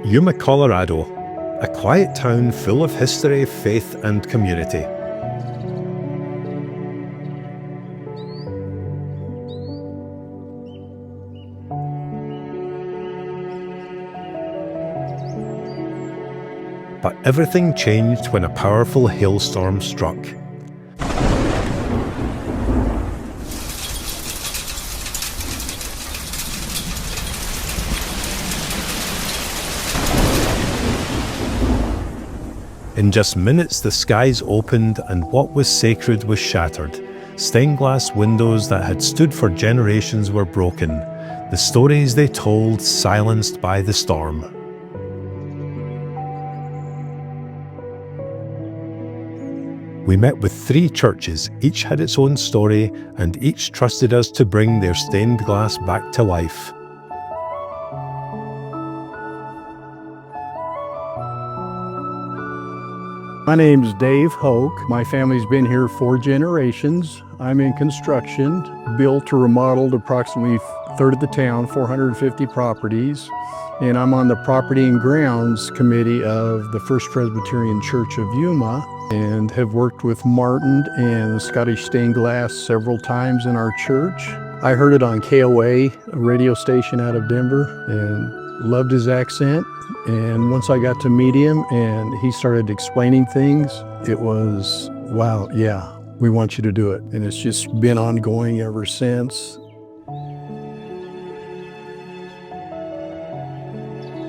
Yuma, Colorado, a quiet town full of history, faith, and community. But everything changed when a powerful hailstorm struck. In just minutes, the skies opened and what was sacred was shattered. Stained glass windows that had stood for generations were broken. The stories they told silenced by the storm. We met with 3 churches, each had its own story, and each trusted us to bring their stained glass back to life. My name's Dave Hoke. My family's been here 4 generations. I'm in construction, built or remodeled approximately a third of the town, 450 properties. And I'm on the Property and Grounds Committee of the First Presbyterian Church of Yuma, and have worked with Martin and Scottish Stained Glass several times in our church. I heard it on KOA, a radio station out of Denver, and loved his accent. And once I got to meet him and he started explaining things, it was, wow, yeah, we want you to do it. And it's just been ongoing ever since.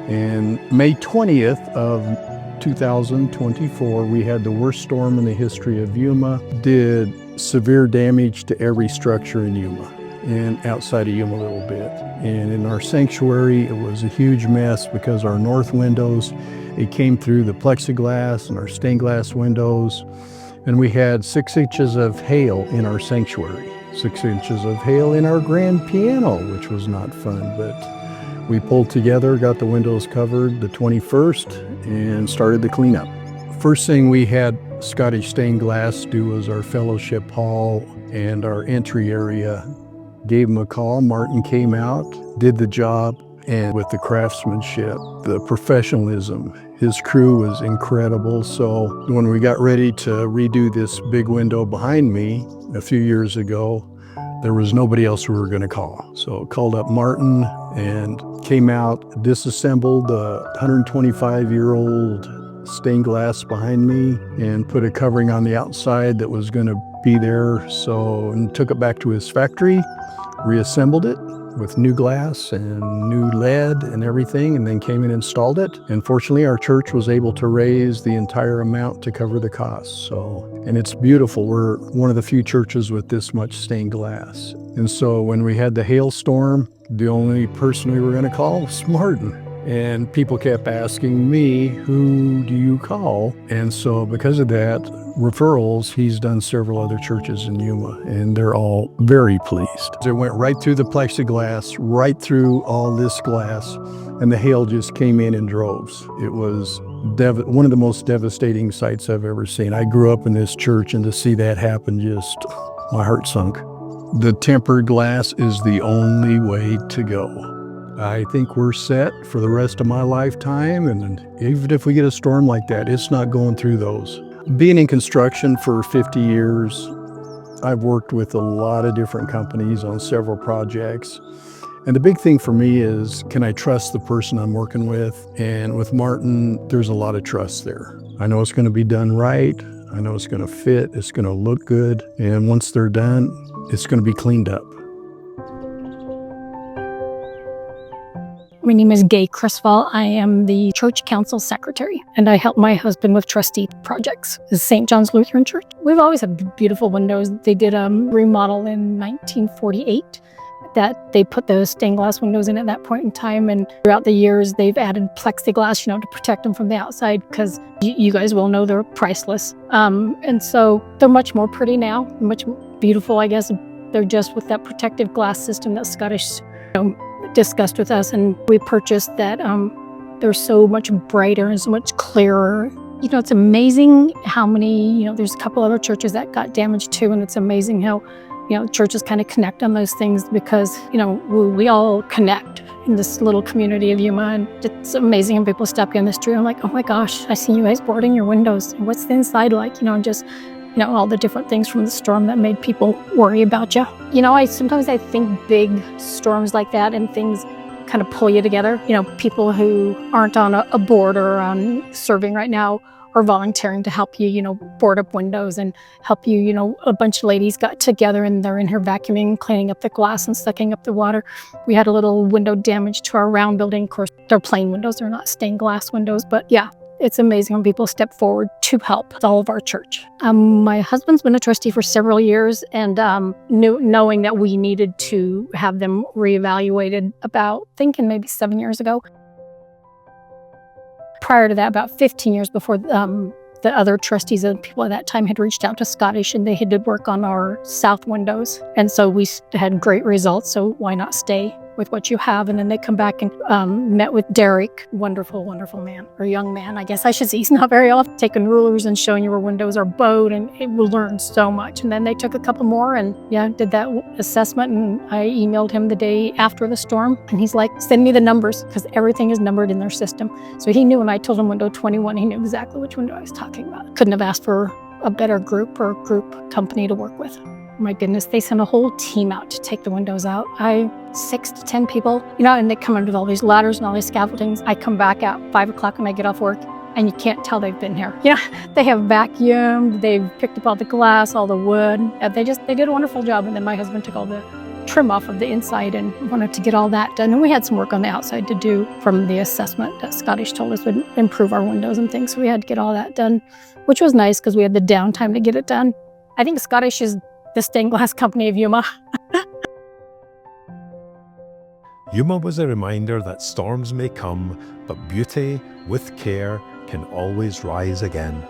And May 20th of 2024, we had the worst storm in the history of Yuma. Did severe damage to every structure in Yuma and outside of Yuma a little bit. And in our sanctuary, it was a huge mess because our north windows, it came through the plexiglass and our stained glass windows. And we had 6 inches of hail in our sanctuary, 6 inches of hail in our grand piano, which was not fun, but we pulled together, got the windows covered the 21st, and started the cleanup. First thing we had Scottish Stained Glass do was our fellowship hall and our entry area. Gave him a call, Martin came out, did the job, and with the craftsmanship, the professionalism, his crew was incredible. So when we got ready to redo this big window behind me a few years ago, there was nobody else we were going to call. So called up Martin and came out, disassembled the 125-year-old stained glass behind me and put a covering on the outside that was going to be there. And took it back to his factory, reassembled it with new glass and new lead and everything, and then came and installed it. And fortunately, our church was able to raise the entire amount to cover the costs. And it's beautiful. We're one of the few churches with this much stained glass. And so when we had the hailstorm, the only person we were going to call was Martin. And people kept asking me, who do you call? And so because of that, referrals, he's done several other churches in Yuma, and they're all very pleased. It went right through the plexiglass, right through all this glass, and the hail just came in droves. It was one of the most devastating sights I've ever seen. I grew up in this church, and to see that happen, just my heart sunk. The tempered glass is the only way to go. I think we're set for the rest of my lifetime, and even if we get a storm like that, it's not going through those. Being in construction for 50 years, I've worked with a lot of different companies on several projects. And the big thing for me is, can I trust the person I'm working with? And with Martin, there's a lot of trust there. I know it's going to be done right. I know it's going to fit. It's going to look good. And once they're done, it's going to be cleaned up. My name is Gay Criswell. I am the church council secretary, and I help my husband with trustee projects. It's St. John's Lutheran Church. We've always had beautiful windows. They did a remodel in 1948 that they put those stained glass windows in at that point in time, and throughout the years they've added plexiglass, to protect them from the outside, because you guys will know they're priceless. And so they're much more pretty now, much beautiful, I guess. They're just with that protective glass system that Scottish discussed with us, and we purchased that. They're so much brighter and so much clearer. It's amazing how many, there's a couple other churches that got damaged too, and it's amazing how, churches kind of connect on those things because, we all connect. in this little community of Yuma, and it's amazing when people step in the street. I'm like, oh my gosh, I see you guys boarding your windows. What's the inside like? And just, all the different things from the storm that made people worry about you. Sometimes I think big storms like that and things kind of pull you together. People who aren't on a board or on serving right now are volunteering to help you, board up windows and help you. A bunch of ladies got together and they're in here vacuuming, cleaning up the glass and sucking up the water. We had a little window damage to our round building. Of course, they're plain windows, they're not stained glass windows, but yeah. It's amazing when people step forward to help. It's all of our church. My husband's been a trustee for several years, and knowing that we needed to have them reevaluated about, thinking maybe 7 years ago. Prior to that, about 15 years before, the other trustees and people at that time had reached out to Scottish, and they had did work on our south windows. And so we had great results, so why not stay with what you have? And then they come back and met with Derek, wonderful, wonderful man, or young man, I guess I should say. He's not very often taking rulers and showing you where windows are bowed, and it will learn so much. And then they took a couple more and did that assessment, and I emailed him the day after the storm, and he's like, send me the numbers, because everything is numbered in their system. So he knew when I told him window 21, he knew exactly which window I was talking about. Couldn't have asked for a better group or group company to work with. My goodness, they sent a whole team out to take the windows out. 6 to 10 people, and they come in with all these ladders and all these scaffoldings. I come back at 5 o'clock when I get off work, and you can't tell they've been here. They have vacuumed, they've picked up all the glass, all the wood. They did a wonderful job. And then my husband took all the trim off of the inside and wanted to get all that done. And we had some work on the outside to do from the assessment that Scottish told us would improve our windows and things. So we had to get all that done, which was nice because we had the downtime to get it done. I think Scottish is the stained glass company of Yuma. Yuma was a reminder that storms may come, but beauty, with care, can always rise again.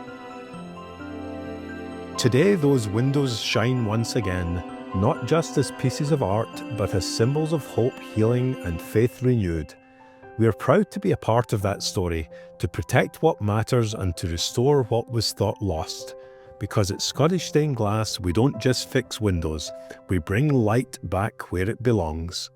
Today, those windows shine once again, not just as pieces of art, but as symbols of hope, healing, and faith renewed. We are proud to be a part of that story, to protect what matters and to restore what was thought lost. Because at Scottish Stained Glass, we don't just fix windows, we bring light back where it belongs.